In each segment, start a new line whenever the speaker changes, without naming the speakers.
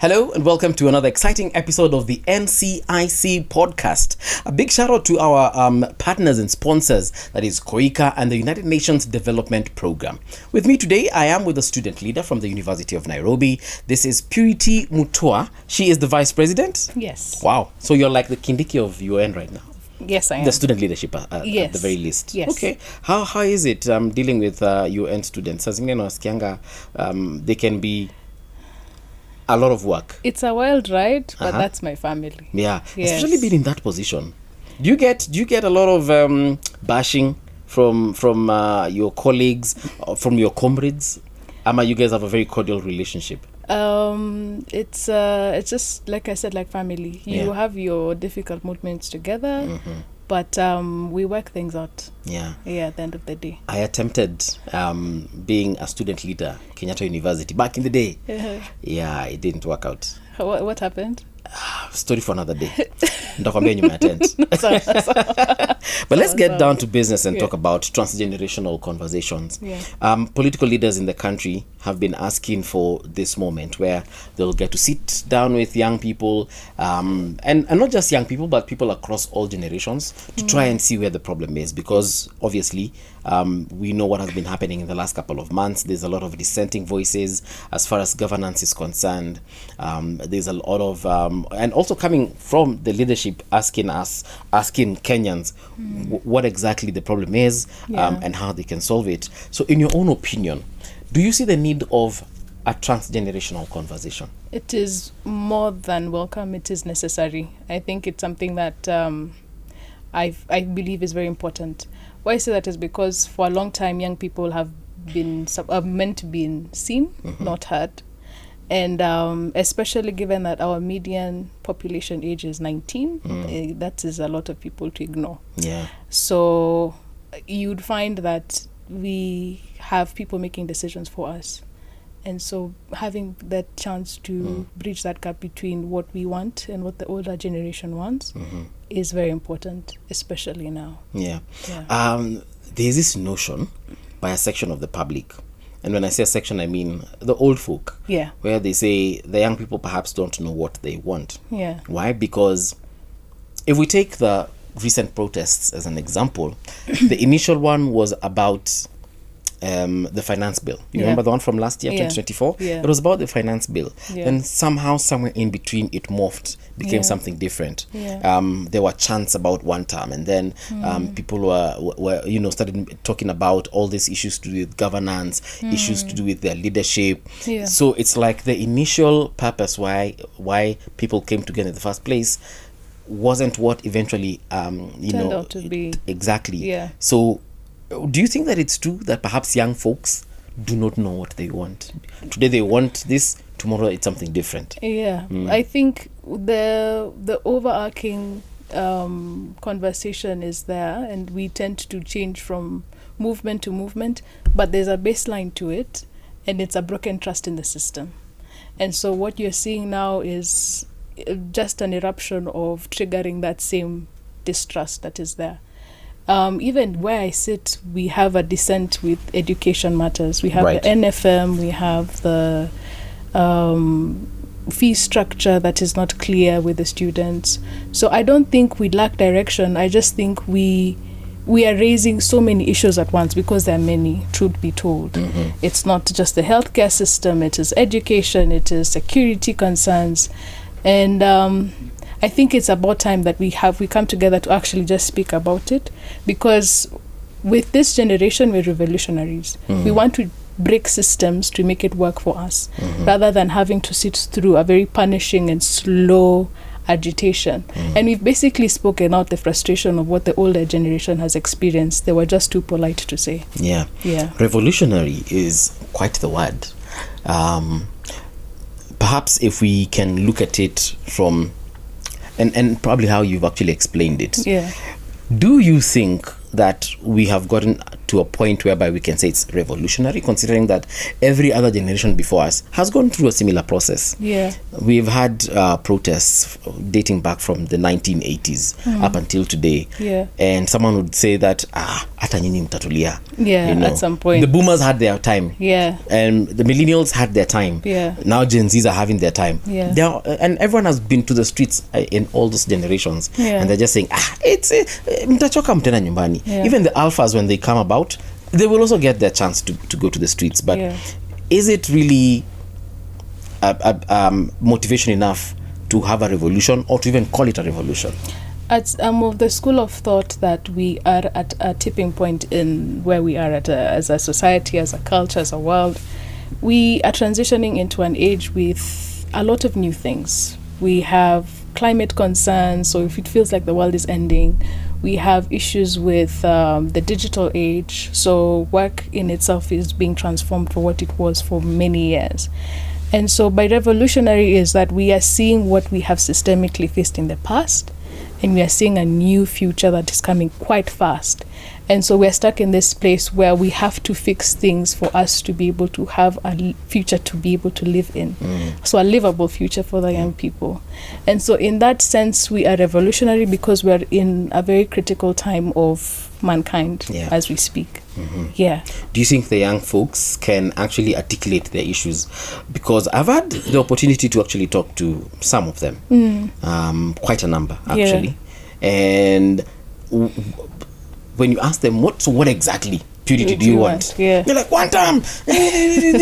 Hello and welcome to another exciting episode of the NCIC Podcast. A big shout out to our partners and sponsors, that is Koika and the United Nations Development Program. With me today, I am with a student leader from the University of Nairobi. This is Purity Mutua. She is the Vice President?
Yes.
Wow. So you're like the Kindiki of UN right now?
Yes, I am.
The student leadership at the very least.
Yes.
Okay. How is it dealing with UN students? As you know, they can be a lot of work.
It's a wild ride, but that's my family.
Yeah.
Yes.
Especially being in that position. Do you get a lot of bashing from your colleagues, from your comrades? You guys have a very cordial relationship?
It's just like I said, like family. You have your difficult moments together, but we work things out. Yeah, at the end of the day.
I attempted being a student leader at Kenyatta University back in the day. Yeah, it didn't work out.
What happened?
Story for another day. But let's get down to business and talk about transgenerational conversations. Political leaders in the country have been asking for this moment where they'll get to sit down with young people, and not just young people, but people across all generations, to try and see where the problem is, because obviously we know what has been happening in the last couple of months. There's a lot of dissenting voices as far as governance is concerned. There's a lot of and also coming from the leadership asking Kenyans what exactly the problem is, and how they can solve it. So in your own opinion, do you see the need of a transgenerational conversation?
It is more than welcome. It is necessary. I think it's something that I believe is very important. Why I say that is because for a long time, young people have been meant to be seen, not heard. And especially given that our median population age is 19, that is a lot of people to ignore. Yeah. So you'd find that we have people making decisions for us. And so having that chance to bridge that gap between what we want and what the older generation wants is very important, especially now. Yeah.
There's this notion by a section of the public, and when I say a section, I mean the old folk, where they say the young people perhaps don't know what they want. Yeah. Why? Because if we take the recent protests as an example, the initial one was about the finance bill. You remember the one from last year, 2024? It was about the finance bill. Then somehow, somewhere in between, it morphed, became something different. There were chants about one term, and then people were started talking about all these issues to do with governance, issues to do with their leadership. So it's like the initial purpose why people came together in the first place wasn't what eventually turned
out to be.
Exactly. So do you think that it's true that perhaps young folks do not know what they want? Today they want this, tomorrow it's something different.
I think the overarching conversation is there, and we tend to change from movement to movement, but there's a baseline to it, and it's a broken trust in the system. And so what you're seeing now is just an eruption of triggering that same distrust that is there. Even where I sit, we have a dissent with education matters. We have the NFM, we have the fee structure that is not clear with the students. So I don't think we lack direction. I just think we are raising so many issues at once, because there are many, truth be told. It's not just the healthcare system, it is education, it is security concerns. And I think it's about time that we come together to actually just speak about it, because with this generation, we're revolutionaries. We want to break systems to make it work for us, rather than having to sit through a very punishing and slow agitation. And we've basically spoken out the frustration of what the older generation has experienced. They were just too polite to say. Yeah.
Revolutionary is quite the word. Perhaps if we can look at it from and probably how you've actually explained it. Do you think that we have gotten to to a point whereby we can say it's revolutionary, considering that every other generation before us has gone through a similar process.
Yeah.
We've had protests dating back from the 1980s up until today.
Yeah.
And someone would say that, hata nyinyi mtatulia.
Yeah, you know, at some point.
The boomers had their time.
Yeah.
And the millennials had their time.
Yeah.
Now Gen Zs are having their time.
Yeah.
And everyone has been to the streets in all those generations.
Yeah.
And they're just saying, it's mtachoka mtena nyumbani.
Yeah.
Even the alphas, when they come about, they will also get their chance to go to the streets. But is it really motivation enough to have a revolution, or to even call it a revolution?
I'm of the school of thought that we are at a tipping point in where we are as a society, as a culture, as a world. We are transitioning into an age with a lot of new things. We have climate concerns, so if it feels like the world is ending. We have issues with the digital age, so work in itself is being transformed for what it was for many years. And so by revolutionary is that we are seeing what we have systemically faced in the past, and we are seeing a new future that is coming quite fast. And so we're stuck in this place where we have to fix things for us to be able to have a future to be able to live in. So a livable future for the young people. And so in that sense, we are revolutionary because we're in a very critical time of mankind as we speak. Yeah.
Do you think the young folks can actually articulate their issues? Because I've had the opportunity to actually talk to some of them, quite a number actually. And when you ask them what exactly purity do you want? They're like, one term, in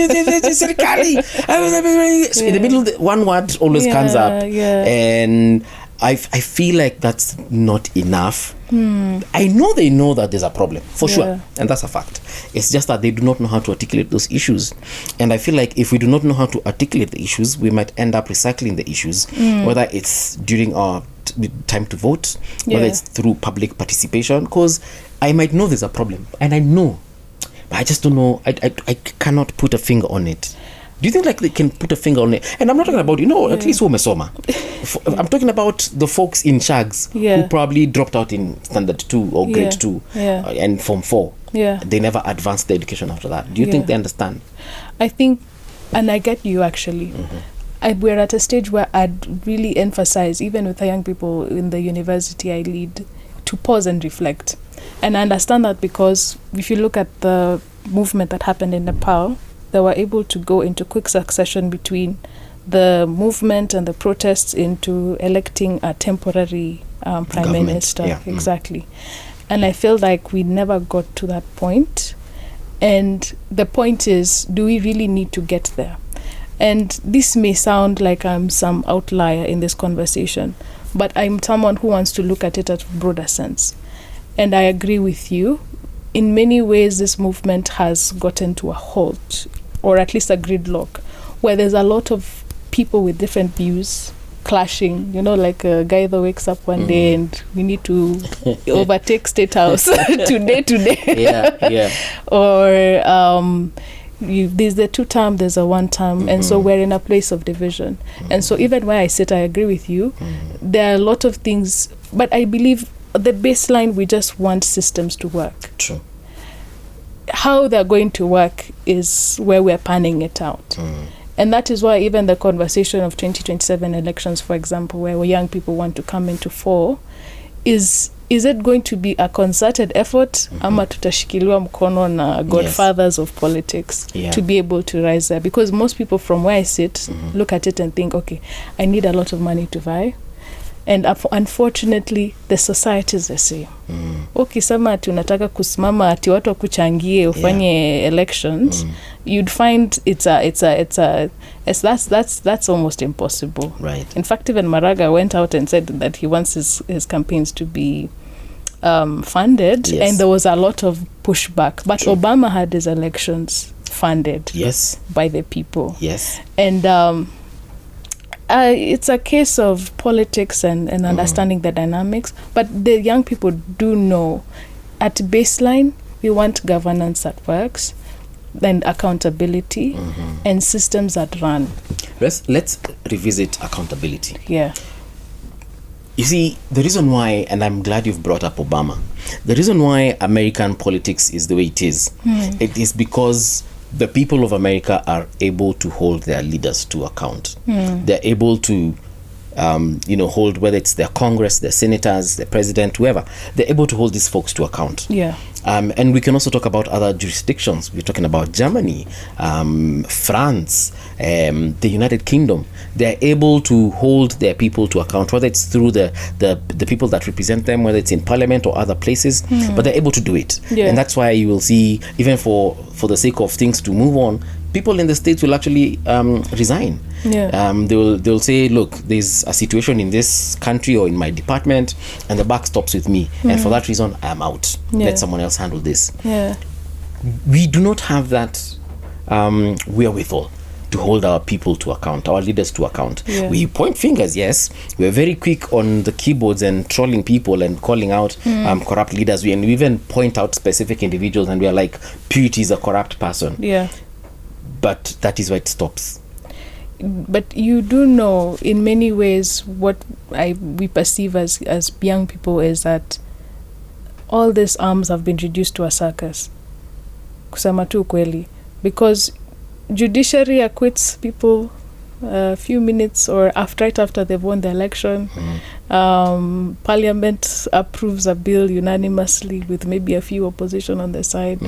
the middle, one word always comes up, and I feel like that's not enough. I know they know that there's a problem for sure, and that's a fact. It's just that they do not know how to articulate those issues, and I feel like if we do not know how to articulate the issues, we might end up recycling the issues, whether it's during our time to vote, whether it's through public participation, because I might know there's a problem, and I know, but I just don't know. I cannot put a finger on it. Do you think like they can put a finger on it? And I'm not talking about, at least umesoma. I'm talking about the folks in Shags who probably dropped out in standard 2 or grade 2 and form 4. They never advanced their education after that. Do you think they understand?
I think, and I get you actually. We're at a stage where I'd really emphasize, even with the young people in the university I lead, to pause and reflect. And I understand that because if you look at the movement that happened in Nepal, they were able to go into quick succession between the movement and the protests into electing a temporary prime minister. Exactly. And I feel like we never got to that point. And the point is, do we really need to get there? And this may sound like I'm some outlier in this conversation, but I'm someone who wants to look at it at a broader sense. And I agree with you. In many ways, this movement has gotten to a halt, or at least a gridlock, where there's a lot of people with different views clashing, like a guy that wakes up one day and we need to overtake State House today. Or there's the 2-term, there's a 1-term, and so we're in a place of division. And so even where I sit, I agree with you. There are a lot of things, but I believe the baseline, we just want systems to work.
True.
How they're going to work is where we're panning it out. And that is why even the conversation of 2027 elections, for example, where young people want to come into fore, is it going to be a concerted effort, ama tutashikiliwa mkono na godfathers of politics to be able to rise there? Because most people from where I sit look at it and think, okay, I need a lot of money to buy. And unfortunately, the society is the same. Ukisema ati unataka kusimama ati watu wakuchangie ufanye elections, you'd find that's almost impossible.
Right.
In fact, even Maraga went out and said that he wants his campaigns to be funded, and there was a lot of pushback. But Obama had his elections funded by the people. And it's a case of politics and understanding the dynamics, but the young people do know at baseline we want governance that works, and accountability and systems that run.
Let's revisit accountability. You see, the reason why, and I'm glad you've brought up Obama, the reason why American politics is the way it is, it is because the people of America are able to hold their leaders to account. They're able to, hold, whether it's their Congress, their senators, their president, whoever, they're able to hold these folks to account.
Yeah.
And we can also talk about other jurisdictions. We're talking about Germany, France, the United Kingdom. They're able to hold their people to account, whether it's through the people that represent them, whether it's in parliament or other places, but they're able to do it. Yeah. And that's why you will see, even for the sake of things to move on, people in the States will actually resign.
Yeah.
They'll say, look, there's a situation in this country or in my department, and the buck stops with me, and for that reason, I'm out.
Yeah.
Let someone else handle this.
Yeah.
We do not have that wherewithal to hold our people to account, our leaders to account.
Yeah.
We point fingers, yes. We're very quick on the keyboards and trolling people and calling out corrupt leaders. We even point out specific individuals, and we are like, Purity is a corrupt person.
Yeah.
But that is where it stops.
But you do know, in many ways, what we perceive as young people is that all these arms have been reduced to a circus. Kusema tu kweli. Because judiciary acquits people a few minutes or right after they've won the election. Parliament approves a bill unanimously with maybe a few opposition on the side.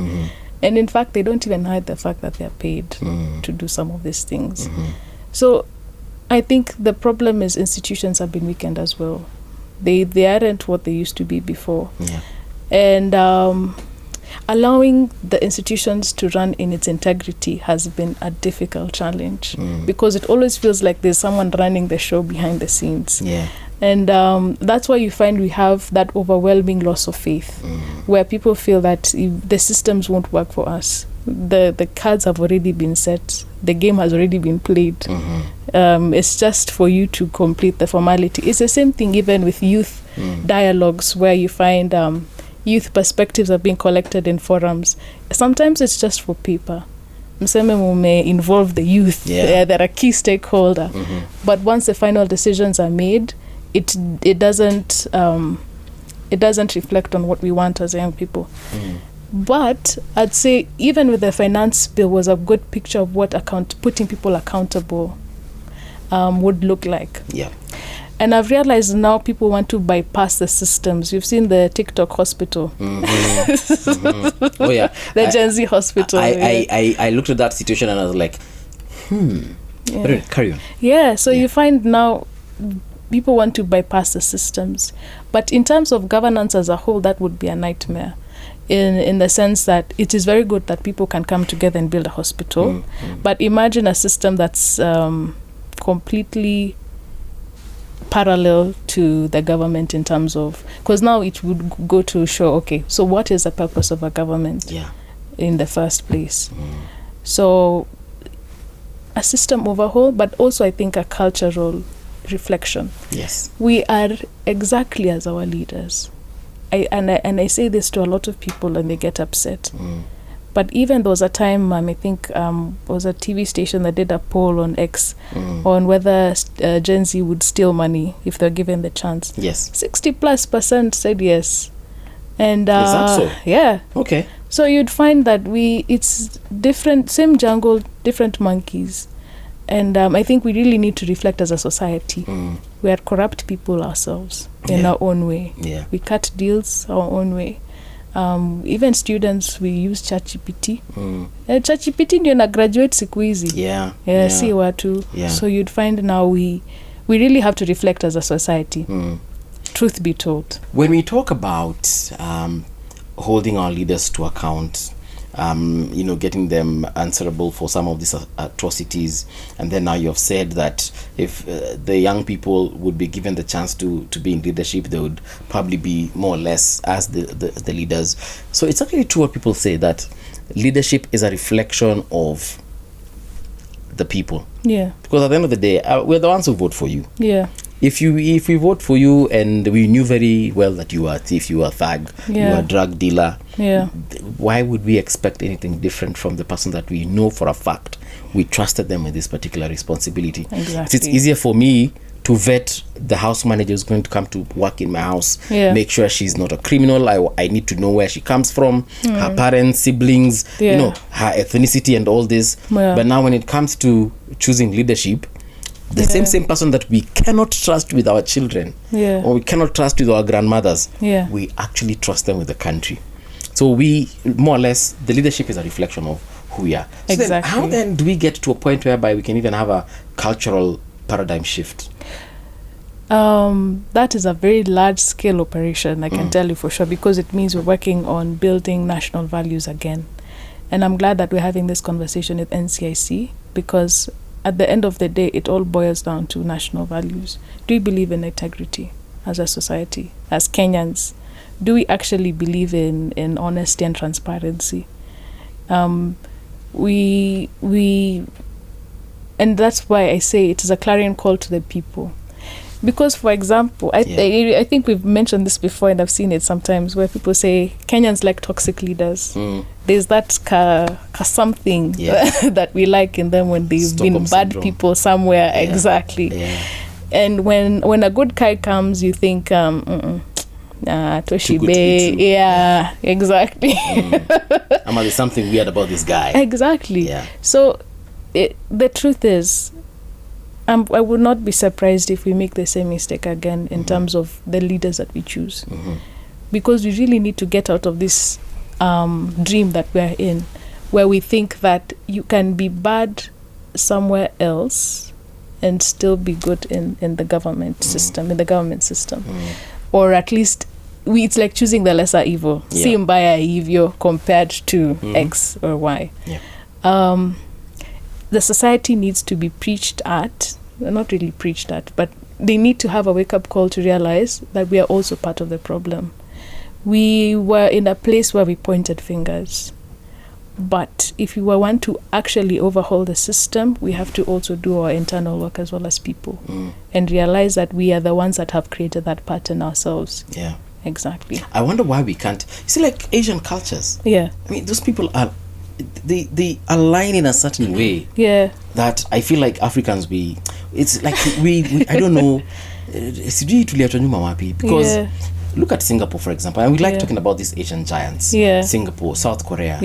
And in fact, they don't even hide the fact that they're paid to do some of these things. So I think the problem is institutions have been weakened as well. They aren't what they used to be before.
Yeah.
And allowing the institutions to run in its integrity has been a difficult challenge because it always feels like there's someone running the show behind the scenes.
Yeah.
And that's why you find we have that overwhelming loss of faith where people feel that the systems won't work for us. The cards have already been set. The game has already been played. It's just for you to complete the formality. It's the same thing even with youth dialogues where you find youth perspectives are being collected in forums. Sometimes it's just for paper. Mseme may involve the youth.
Yeah.
They're a key stakeholder. But once the final decisions are made, it doesn't reflect on what we want as young people. But I'd say even with the finance bill was a good picture of what putting people accountable would look like.
Yeah.
And I've realized now people want to bypass the systems. You've seen the TikTok hospital.
Oh yeah.
The Gen Z hospital.
I looked at that situation and I was like,
Yeah.
Carry on.
Yeah, so you find now people want to bypass the systems. But in terms of governance as a whole, that would be a nightmare. In the sense that it is very good that people can come together and build a hospital. But imagine a system that's completely parallel to the government in terms of, because now it would go to show, okay, so what is the purpose of a government in the first place? So a system overhaul, but also I think a cultural reflection.
Yes.
We are exactly as our leaders. I say this to a lot of people and they get upset. But even there was a time, I think was a TV station that did a poll on X on whether Gen Z would steal money if they're given the chance.
Yes.
60+% said yes. And
is that so?
Yeah.
Okay.
So you'd find that it's different, same jungle, different monkeys. And I think we really need to reflect as a society. We are corrupt people ourselves in our own way.
Yeah.
We cut deals our own way. Even students, we use ChatGPT. ChatGPT ndio na graduate siku hizi. Si watu. So you'd find now we really have to reflect as a society. Truth be told.
When we talk about holding our leaders to account, getting them answerable for some of these atrocities, and then now you have said that if the young people would be given the chance to be in leadership, they would probably be more or less as the leaders. So it's actually true what people say, that leadership is a reflection of the people.
Yeah.
Because at the end of the day, we're the ones who vote for you.
Yeah.
if we vote for you and we knew very well that you are a thief, you are a thug, you are a drug dealer, why would we expect anything different from the person that we know for a fact we trusted them with this particular responsibility?
Exactly.
It's easier for me to vet the house manager who's going to come to work in my house, make sure she's not a criminal. I need to know where she comes from, her parents, siblings, her ethnicity and all this. But now when it comes to choosing leadership, the same person that we cannot trust with our children, or we cannot trust with our grandmothers, we actually trust them with the country. So we, more or less, the leadership is a reflection of who we are. So exactly. Then how then do we get to a point whereby we can even have a cultural paradigm shift?
That is a very large scale operation, I can tell you for sure, because it means we're working on building national values again. And I'm glad that we're having this conversation with NCIC, because at the end of the day, it all boils down to national values. Do we believe in integrity as a society, as Kenyans? Do we actually believe in honesty and transparency? We and that's why I say it is a clarion call to the people. Because, for example, I think we've mentioned this before, and I've seen it sometimes where people say Kenyans like toxic leaders. There's that something that we like in them when they've Stockholm been bad syndrome. People somewhere. Exactly. And when a good guy comes, you think, Toshibe. Yeah, exactly.
There's something weird about this guy.
Exactly. Yeah. So the truth is, I would not be surprised if we make the same mistake again in terms of the leaders that we choose. Because we really need to get out of this dream that we're in, where we think that you can be bad somewhere else and still be good in the government system. Or at least it's like choosing the lesser evil. Si mbaya hivyo compared to X or Y. The society needs to be preached at, not really preached at, but they need to have a wake-up call to realize that we are also part of the problem. We were in a place where we pointed fingers. But if we want to actually overhaul the system, we have to also do our internal work as well as people and realize that we are the ones that have created that pattern ourselves.
Yeah.
Exactly.
I wonder why we can't. You see, like Asian cultures.
Yeah.
I mean, those people are... They align in a certain way that I feel like Africans it's like we I don't know because look at Singapore, for example, and we like talking about these Asian giants, Singapore, South Korea,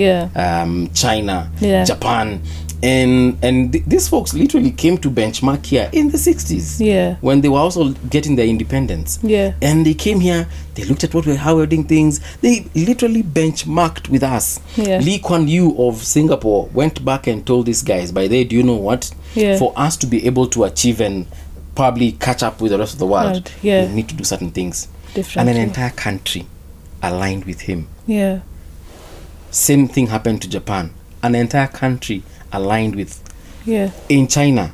China, Japan, and these folks literally came to benchmark here in the 60s when they were also getting their independence, and they came here, they looked at how we're doing things, they literally benchmarked with us. Lee Kuan Yew of Singapore went back and told these guys, by the way, do you know what, for us to be able to achieve and probably catch up with the rest of the world, we need to do certain things. And an entire country aligned with him. Same thing happened to Japan. An entire country aligned with. In China,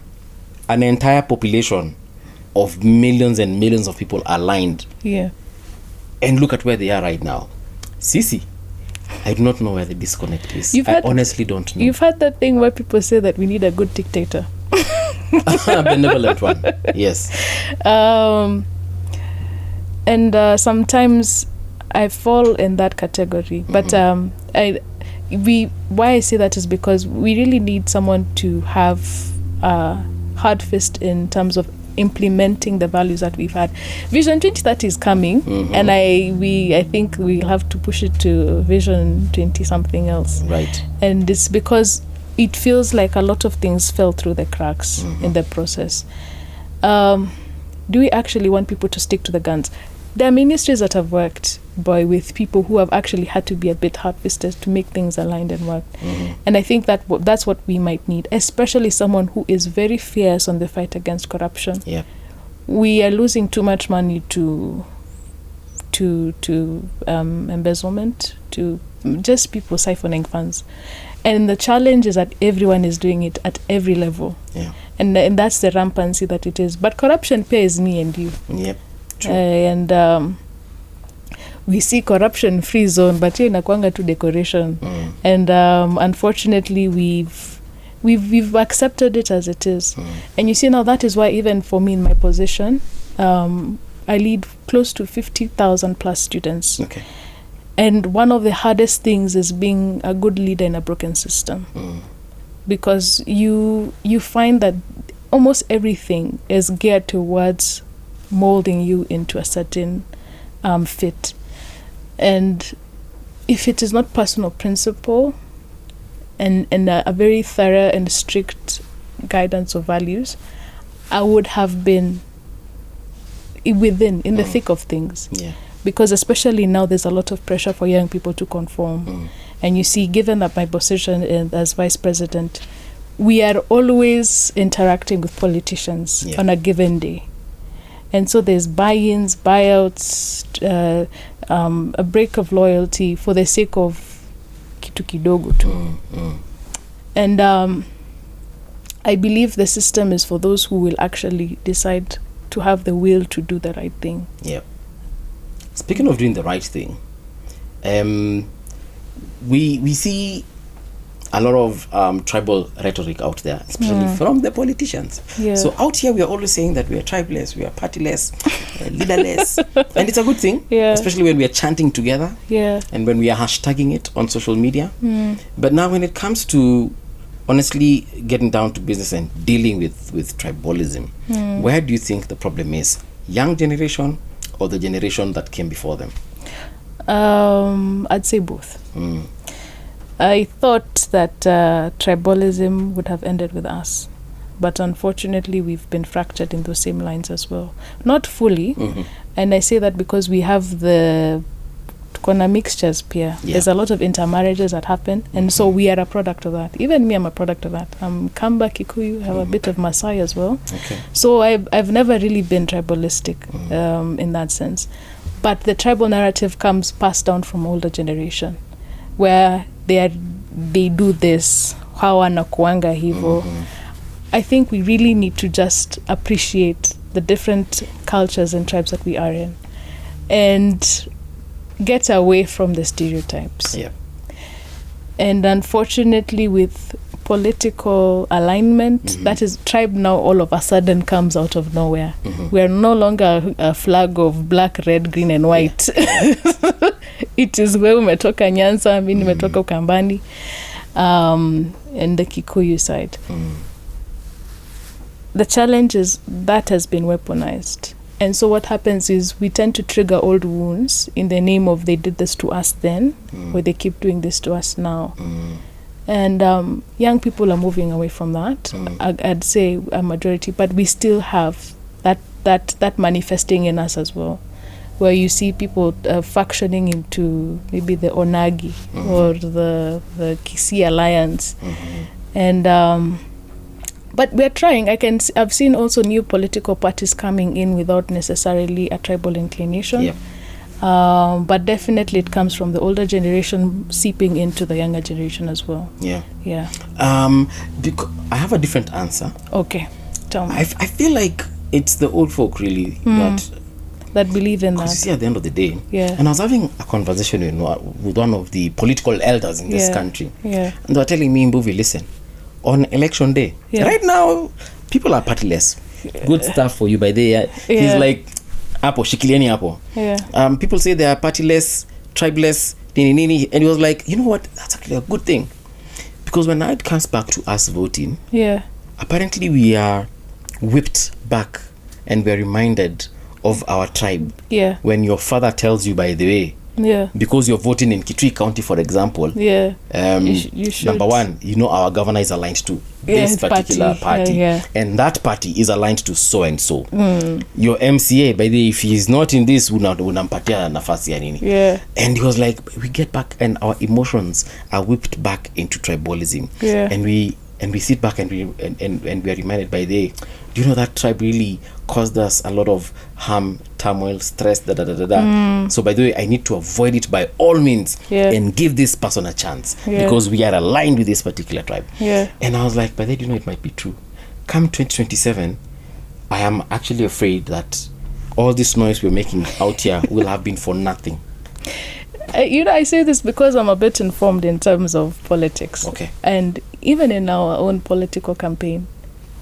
an entire population of millions and millions of people aligned. And look at where they are right now. Sisi, I do not know where the disconnect is. I honestly don't know.
You've heard that thing where people say that we need a good dictator.
A benevolent one. Yes.
And sometimes I fall in that category. But why I say that is because we really need someone to have a hard fist in terms of implementing the values that we've had. Vision 2030 is coming, and I think we'll have to push it to Vision 20 something else.
Right.
And it's because it feels like a lot of things fell through the cracks in the process. Do we actually want people to stick to the guns? There are ministries that have worked with people who have actually had to be a bit hard-fisted to make things aligned and work. And I think that that's what we might need, especially someone who is very fierce on the fight against corruption. We are losing too much money to embezzlement, to just people siphoning funds. And the challenge is that everyone is doing it at every level. And that's the rampancy that it is. But corruption pays me and you. And we see corruption free zone, but here inakuanga to decoration. And unfortunately we've accepted it as it is. And you see, now that is why even for me in my position, I lead close to 50,000 plus students.
Okay.
And one of the hardest things is being a good leader in a broken system. Because you find that almost everything is geared towards molding you into a certain fit. And if it is not personal principle and a very thorough and strict guidance of values, I would have been in the thick of things.
Yeah.
Because especially now there's a lot of pressure for young people to conform. And you see, given that my position as Vice President, we are always interacting with politicians on a given day. And so there's buy-ins, buyouts, a break of loyalty for the sake of kitu kidogo tu. And I believe the system is for those who will actually decide to have the will to do the right thing.
Yeah. Speaking of doing the right thing, we see a lot of tribal rhetoric out there, especially from the politicians. Yeah. So out here, we are always saying that we are tribeless, we are partyless, leaderless, and it's a good thing, especially when we are chanting together, and when we are hashtagging it on social media. But now, when it comes to honestly getting down to business and dealing with tribalism, where do you think the problem is? Young generation or the generation that came before them?
I'd say both. I thought that tribalism would have ended with us, but unfortunately we've been fractured in those same lines as well. Not fully, and I say that because we have the kuna mixtures here. There's a lot of intermarriages that happen, and so we are a product of that. Even me, I'm a product of that. I'm Kamba, Kikuyu, have a bit of Maasai as well. Okay. So I've never really been tribalistic in that sense. But the tribal narrative comes passed down from older generation, where they do this, how anakuanga hivo. I think we really need to just appreciate the different cultures and tribes that we are in, and get away from the stereotypes. Yeah. And unfortunately, with political alignment, that is, tribe now all of a sudden comes out of nowhere. We are no longer a flag of black, red, green and white. It is where umetoka Nyanza, mimi nimetoka Ukambani, and the Kikuyu side. The challenge is that has been weaponized. And so what happens is we tend to trigger old wounds in the name of they did this to us then, or they keep doing this to us now. And young people are moving away from that. I'd say a majority, but we still have that manifesting in us as well, where you see people factioning into maybe the Onagi or the Kisii Alliance. And but we're trying. I've seen also new political parties coming in without necessarily a tribal inclination. But definitely it comes from the older generation seeping into the younger generation as well. Yeah.
I have a different answer.
Okay, tell me.
I feel like it's the old folk really
that believe in that.
Because you see, at the end of the day, and I was having a conversation with one of the political elders in this country, and they were telling me, Mbuvi, listen, on election day, right now, people are partyless. Good stuff for you by the he's like, Apo, shikilieni Apo. People say they are partyless, tribeless, nini, and he was like, you know what, that's actually a good thing. Because when it comes back to us voting, apparently we are whipped back and we're reminded of our tribe. When your father tells you, by the way, because you're voting in Kitui County, for example, you should. Number one, you know our governor is aligned to this particular party. And that party is aligned to so and so. Your MCA, by the way, if he's not in this, unampatia nafasi ya nini. And he was like, we get back and our emotions are whipped back into tribalism. And we sit back and we are reminded, by the way, do you know that tribe really caused us a lot of harm, turmoil, stress, So by the way, I need to avoid it by all means and give this person a chance because we are aligned with this particular tribe. And I was like, by the way, you know, it might be true. Come 2027, I am actually afraid that all this noise we're making out here will have been for nothing.
I say this because I'm a bit informed in terms of politics. And even in our own political campaign,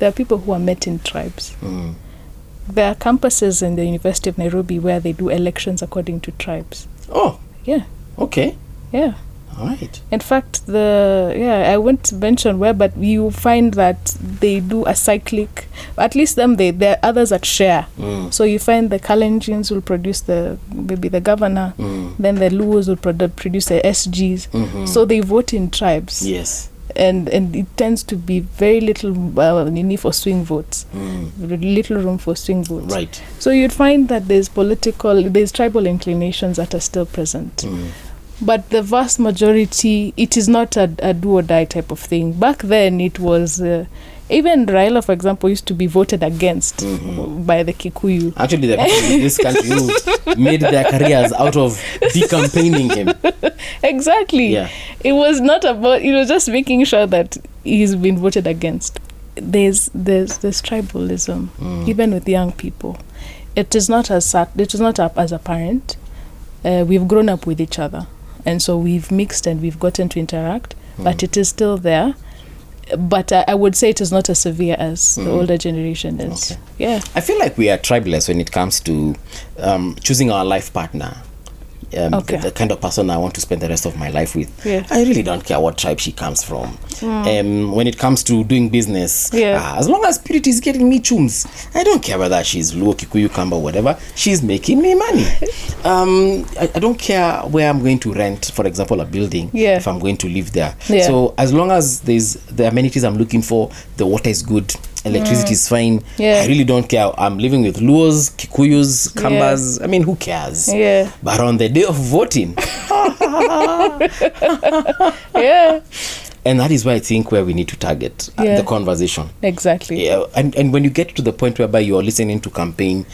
there are people who are met in tribes. There are campuses in the University of Nairobi where they do elections according to tribes.
Oh.
Yeah.
Okay.
Yeah.
All right.
In fact, I won't mention where, but you find that they do a cyclic, at least there are others that share. So you find the Kalenjins will produce maybe the governor, then the Luos will produce the SGs. So they vote in tribes.
Yes.
And it tends to be very little need for swing votes, little room for swing votes.
Right.
So you'd find that there's tribal inclinations that are still present. But the vast majority, it is not a do or die type of thing. Back then, it was, even Raila, for example, used to be voted against by the Kikuyu.
Actually, the people in this country who made their careers out of de-campaigning him.
Exactly.
Yeah.
It was just making sure that he's been voted against. There's tribalism, even with young people. It is not as apparent. We've grown up with each other. And so we've mixed and we've gotten to interact, but it is still there. But I would say it is not as severe as the older generation is.
Okay.
Yeah.
I feel like we are tribeless when it comes to choosing our life partner. The kind of person I want to spend the rest of my life with.
Yeah.
I really don't care what tribe she comes from. When it comes to doing business, as long as Purity is getting me chums, I don't care whether she's Luo, Kikuyu, Kamba, whatever. She's making me money. I don't care where I'm going to rent, for example, a building, if I'm going to live there.
Yeah.
So as long as there's the amenities I'm looking for, the water is good, electricity is fine. I really don't care. I'm living with Luos, Kikuyus, Kambas. I mean, who cares?
Yeah.
But on the day of voting, and that is why I think where we need to target the conversation.
Exactly.
Yeah. And when you get to the point whereby you are listening to campaign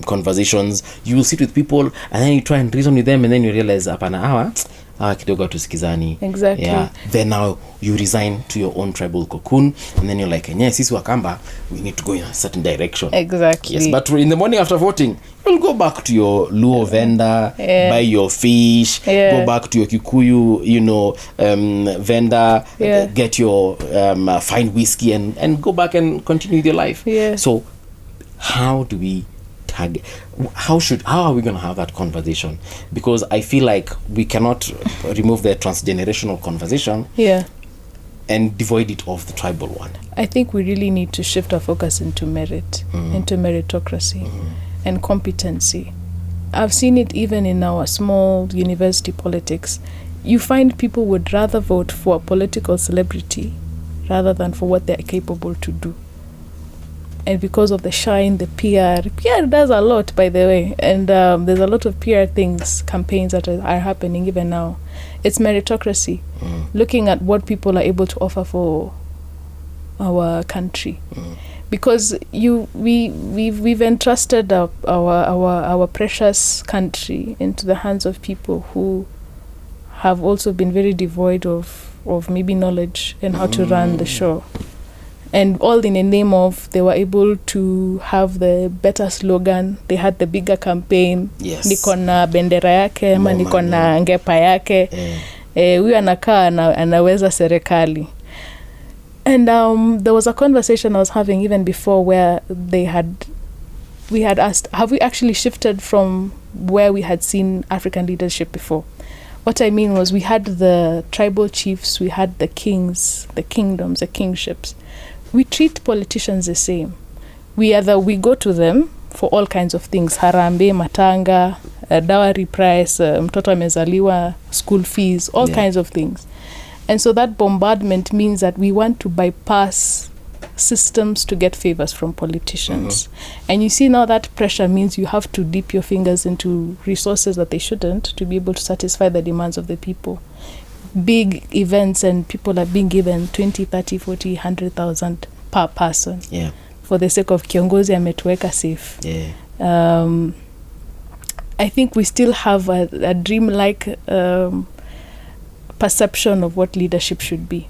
conversations, you will sit with people and then you try and reason with them, and then you realize apana hawa kidogo tusikizani.
Exactly.
Yeah. Then now you resign to your own tribal cocoon, and then you're like, sisi Wakamba, we need to go in a certain direction.
Exactly.
Yes, but in the morning after voting, you'll go back to your Luo vendor, buy your fish, go back to your Kikuyu, vendor, get your fine whiskey, and go back and continue with your life.
Yeah.
So how do we target? How are we going to have that conversation? Because I feel like we cannot remove the transgenerational conversation and devoid it of the tribal one.
I think we really need to shift our focus into merit, into meritocracy and competency. I've seen it even in our small university politics. You find people would rather vote for a political celebrity rather than for what they're capable to do. And because of the shine, the PR does a lot, by the way. And there's a lot of PR campaigns that are happening even now. It's meritocracy, looking at what people are able to offer for our country. Because we've entrusted our precious country into the hands of people who have also been very devoid of maybe knowledge and how to run the show. And all in the name of, they were able to have the better slogan. They had the bigger campaign.
Yes.
Niko na bendera yake, ama niko na ngepa yake. Huyu anakaa anaweza serikali. And there was a conversation I was having even before where we had asked, have we actually shifted from where we had seen African leadership before? What I mean was, we had the tribal chiefs, we had the kings, the kingdoms, the kingships. We treat politicians the same. We go to them for all kinds of things: harambe, matanga, dowry price, mtoto amezaliwa, school fees, all kinds of things. And so that bombardment means that we want to bypass systems to get favors from politicians. And you see now that pressure means you have to dip your fingers into resources that they shouldn't to be able to satisfy the demands of the people. Big events, and people are being given 20, 30, 40, 100,000 per person for the sake of kiongozi ametuweka safe. I think we still have a dreamlike perception of what leadership should be.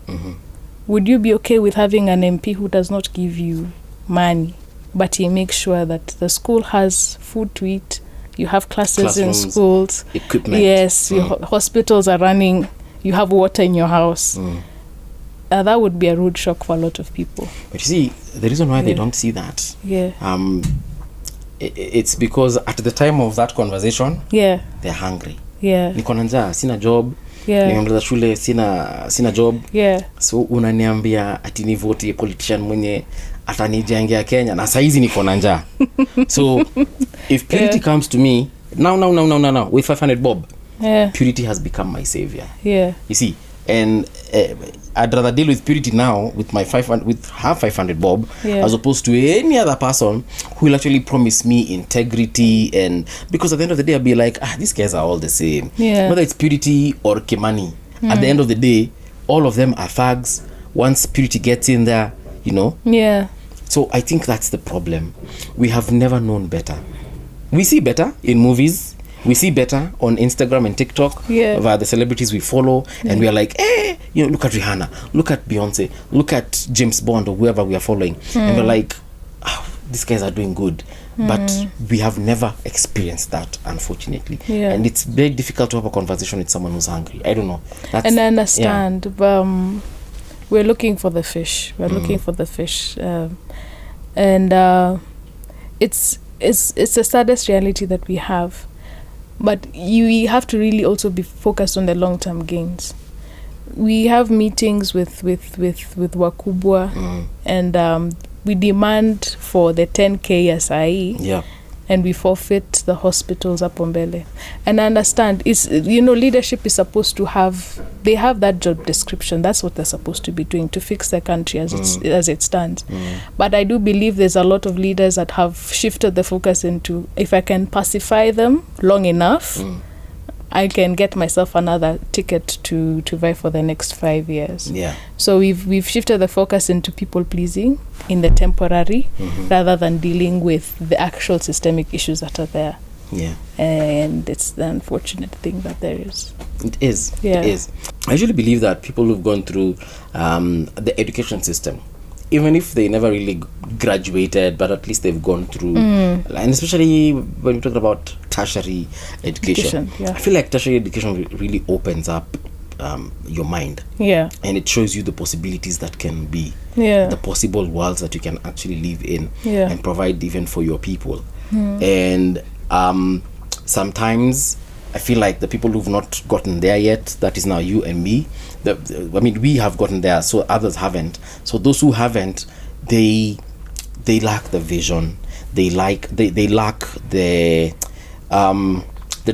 Would you be okay with having an MP who does not give you money, but he makes sure that the school has food to eat, you have classrooms in schools,
equipment,
your hospitals are running, you have water in your house? That would be a rude shock for a lot of people.
But you see, the reason why they don't see that, it's because at the time of that conversation, they're hungry. Niko na njaa, sina job. Nimeanza shule, sina job. So unaniambia ati ni vote politician mwenye atanijengea Kenya na saizi niko na njaa. So if Purity comes to me now with 500 bob, Purity has become my savior. You see, and I'd rather deal with Purity now with my 500 bob as opposed to any other person who will actually promise me integrity. And because at the end of the day I'll be like, these guys are all the same, whether it's Purity or Kimani. At the end of the day, all of them are fags once Purity gets in there, you know. So I think that's the problem. We have never known better. We see better in movies. We see better on Instagram and TikTok via the celebrities we follow, and we are like, look at Rihanna, look at Beyonce, look at James Bond or whoever we are following, and we're like, these guys are doing good. But we have never experienced that, unfortunately. And it's very difficult to have a conversation with someone who's hungry. I don't know.
And I understand. We're looking for the fish. We're looking for the fish. And it's the saddest reality that we have. But you have to really also be focused on the long-term gains. We have meetings with Wakubwa, and we demand for the 10K SIE, and we forfeit the hospitals up on Mbele. And I understand, it's, leadership is supposed to they have that job description. That's what they're supposed to be doing, to fix the country as it stands. But I do believe there's a lot of leaders that have shifted the focus into, if I can pacify them long enough, I can get myself another ticket to vie for the next 5 years. So we've shifted the focus into people pleasing in the temporary, rather than dealing with the actual systemic issues that are there. And it's the unfortunate thing that there is.
It is. It is. I usually believe that people who've gone through the education system, even if they never really graduated, but at least they've gone through, and especially when we're talking about tertiary education, I feel like tertiary education really opens up your mind, and it shows you the possibilities that can be, the possible worlds that you can actually live in, and provide even for your people. And sometimes I feel like the people who've not gotten there yet, that is now you and me, we have gotten there, so others haven't. So those who haven't, they lack the vision, they lack the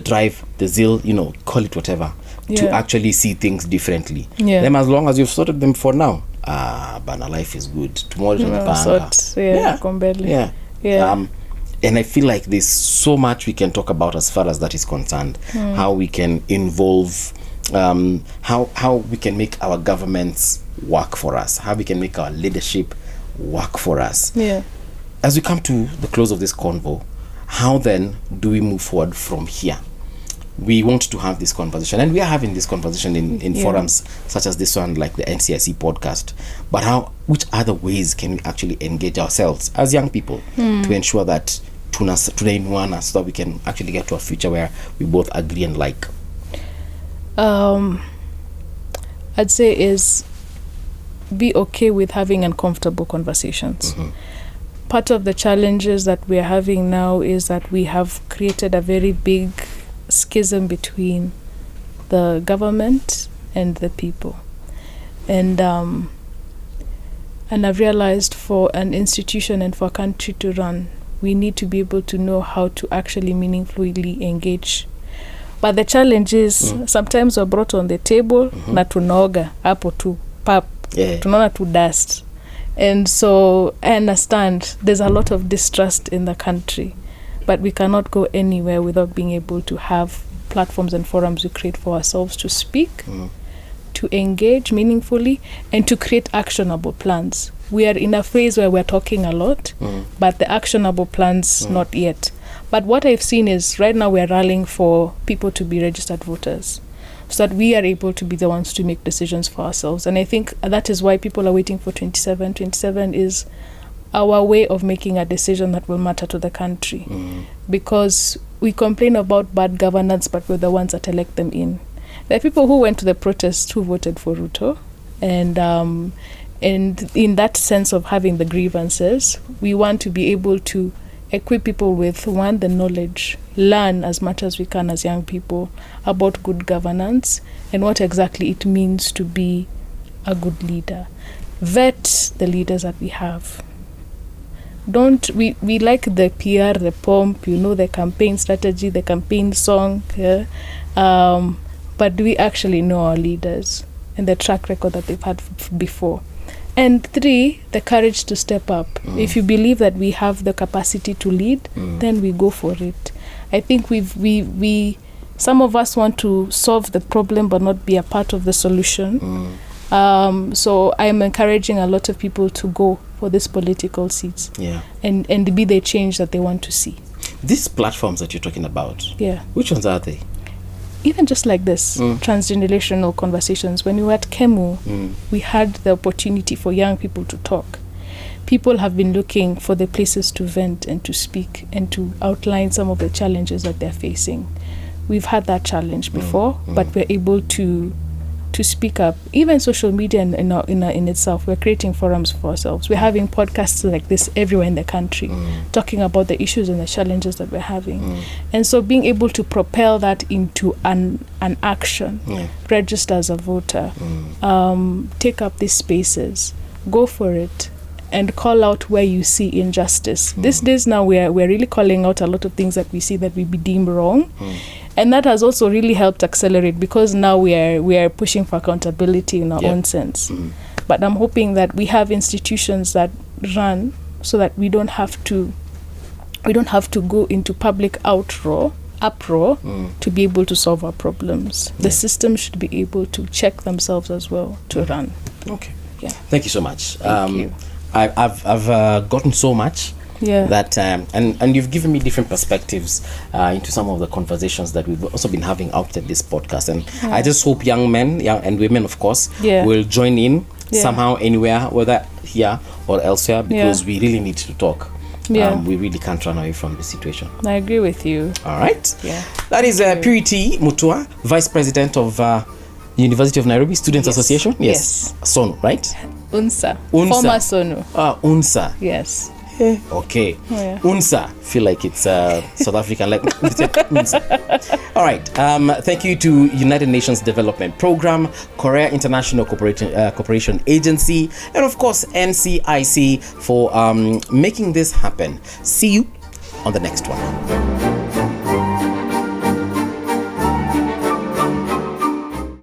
drive, the zeal, call it whatever, to actually see things differently. Them, as long as you've sorted them for now, but life is good. Tomorrow is and I feel like there's so much we can talk about as far as that is concerned. How we can involve, how we can make our governments work for us, how we can make our leadership work for us. As we come to the close of this convo, how then do we move forward from here? We want to have this conversation, and we are having this conversation in forums such as this one, like the NCIC podcast. But which other ways can we actually engage ourselves as young people to ensure that tunainuana, so that we can actually get to a future where we both agree and like?
I'd say is be okay with having uncomfortable conversations. Part of the challenges that we are having now is that we have created a very big schism between the government and the people, and I've realized for an institution and for a country to run, we need to be able to know how to actually meaningfully engage. But the challenge is sometimes we're brought on the table na tunaoga hapo tu pap, tunaona tu dust. And so I understand there's a lot of distrust in the country, but we cannot go anywhere without being able to have platforms and forums we create for ourselves to speak, to engage meaningfully, and to create actionable plans. We are in a phase where we're talking a lot, but the actionable plans not yet. But what I've seen is right now we're rallying for people to be registered voters, so that we are able to be the ones to make decisions for ourselves. And I think that is why people are waiting for 27. 27 is our way of making a decision that will matter to the country. Because we complain about bad governance, but we're the ones that elect them in. There are people who went to the protest who voted for Ruto, and in that sense of having the grievances, we want to be able to equip people with, one, the knowledge, learn as much as we can as young people about good governance and what exactly it means to be a good leader. Vet the leaders that we have. We like the PR, the pomp, the campaign strategy, the campaign song, but do we actually know our leaders and the track record that they've had before? And 3, the courage to step up. If you believe that we have the capacity to lead, then we go for it. I think we some of us want to solve the problem but not be a part of the solution. So I'm encouraging a lot of people to go for these political seats and be the change that they want to see.
These platforms that you're talking about, which ones are they?
Even just like this, transgenerational conversations. When we were at KEMU, we had the opportunity for young people to talk. People have been looking for the places to vent and to speak and to outline some of the challenges that they're facing. We've had that challenge before, but we're able to speak up. Even social media in itself, we're creating forums for ourselves. We're having podcasts like this everywhere in the country, talking about the issues and the challenges that we're having. And so being able to propel that into an action, register as a voter, take up these spaces, go for it, and call out where you see injustice. These days now, we're really calling out a lot of things that we see that we deem wrong. And that has also really helped accelerate, because now we are pushing for accountability in our own sense. But I'm hoping that we have institutions that run so that we don't have to go into public uproar to be able to solve our problems. The system should be able to check themselves as well to run.
Okay.
Yeah.
Thank you so much.
Thank you.
I've gotten so much. That and you've given me different perspectives into some of the conversations that we've also been having out at this podcast, and I just hope young men and women, of course, will join in somehow, anywhere, whether here or elsewhere, because we really need to talk. We really can't run away from the situation.
I agree with you.
All right. That is Purity Mutua, Vice President of University of Nairobi Students Association. Yes. SONU, right?
UNSA. Former SONU.
UNSA.
Yes.
Okay. UNSA. Feel like it's South African, like UNSA. All right. Thank you to United Nations Development Program, Korea International Cooperation Agency, and of course NCIC for making this happen. See you on the next one.